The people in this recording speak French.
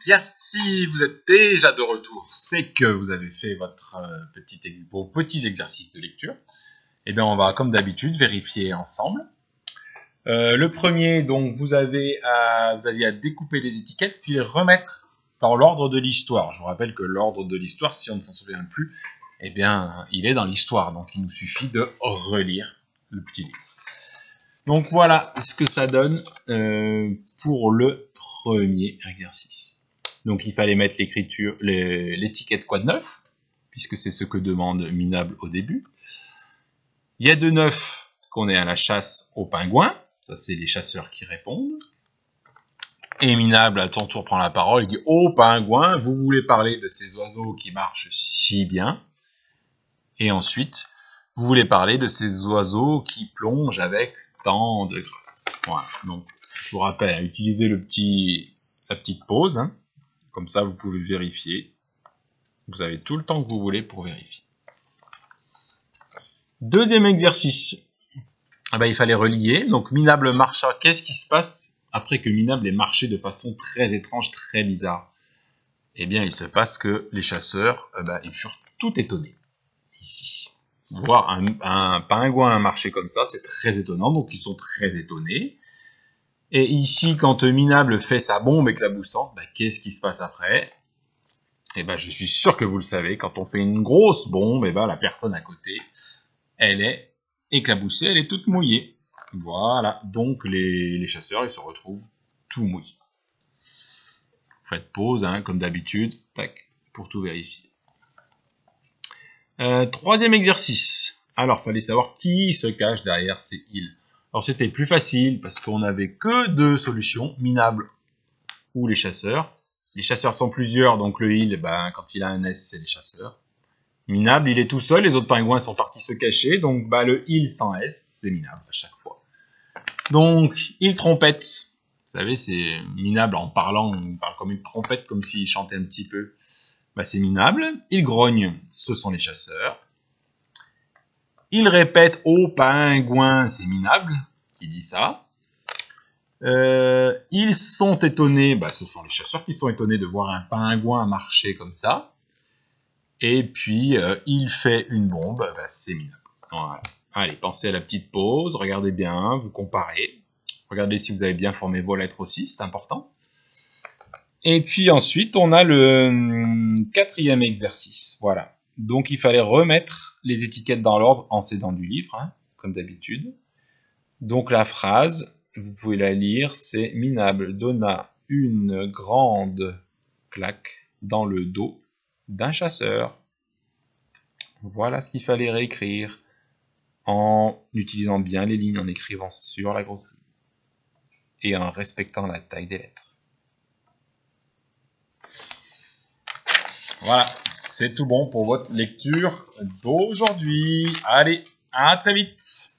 Bien, si vous êtes déjà de retour, c'est que vous avez fait vos petits exercices de lecture. Eh bien, on va, comme d'habitude, vérifier ensemble. Le premier, donc, vous aviez à découper les étiquettes, puis les remettre dans l'ordre de l'histoire. Je vous rappelle que l'ordre de l'histoire, si on ne s'en souvient plus, eh bien, il est dans l'histoire. Donc, il nous suffit de relire le petit livre. Donc, voilà ce que ça donne pour le premier exercice. Donc, il fallait mettre l'étiquette quoi de neuf, puisque c'est ce que demande Minable au début. Il y a de neuf qu'on est à la chasse aux pingouins. Ça, c'est les chasseurs qui répondent. Et Minable, à son tour, prend la parole. Il dit « Ô pingouins, vous voulez parler de ces oiseaux qui marchent si bien ?» Et ensuite, vous voulez parler de ces oiseaux qui plongent avec tant de grâce. Voilà. Donc, je vous rappelle à utiliser la petite pause. Hein. Comme ça, vous pouvez vérifier. Vous avez tout le temps que vous voulez pour vérifier. Deuxième exercice. Ah ben, il fallait relier. Donc, Minable marcha. Qu'est-ce qui se passe après que Minable ait marché de façon très étrange, très bizarre? Eh bien, il se passe que les chasseurs, ils furent tout étonnés. Ici. Voir un pingouin marcher comme ça, c'est très étonnant. Donc, ils sont très étonnés. Et ici, quand Minable fait sa bombe éclaboussante, qu'est-ce qui se passe après? Eh ben, je suis sûr que vous le savez. Quand on fait une grosse bombe, la personne à côté, elle est éclaboussée, elle est toute mouillée. Voilà. Donc, les chasseurs, ils se retrouvent tout mouillés. Faites pause, hein, comme d'habitude, tac, pour tout vérifier. Troisième exercice. Alors, il fallait savoir qui se cache derrière ces îles. Alors, c'était plus facile parce qu'on n'avait que deux solutions, Minable ou les chasseurs. Les chasseurs sont plusieurs, donc le île, quand il a un S, c'est les chasseurs. Minable, il est tout seul, les autres pingouins sont partis se cacher, donc le île sans S, c'est Minable à chaque fois. Donc, il trompette. Vous savez, c'est Minable en parlant, il parle comme une trompette, comme s'il chantait un petit peu. C'est Minable. Il grogne, ce sont les chasseurs. Il répète au pingouin, c'est Minable qui dit ça. Ils sont étonnés, ce sont les chasseurs qui sont étonnés de voir un pingouin marcher comme ça. Et puis, il fait une bombe, c'est Minable. Voilà. Allez, pensez à la petite pause, regardez bien, vous comparez. Regardez si vous avez bien formé vos lettres aussi, c'est important. Et puis ensuite, on a le quatrième exercice. Voilà. Donc, il fallait remettre les étiquettes dans l'ordre en s'aidant du livre, hein, comme d'habitude. Donc, la phrase, vous pouvez la lire, c'est « Minable donna une grande claque dans le dos d'un chasseur ». Voilà ce qu'il fallait réécrire en utilisant bien les lignes, en écrivant sur la grosse ligne et en respectant la taille des lettres. Voilà, c'est tout bon pour votre lecture d'aujourd'hui. Allez, à très vite!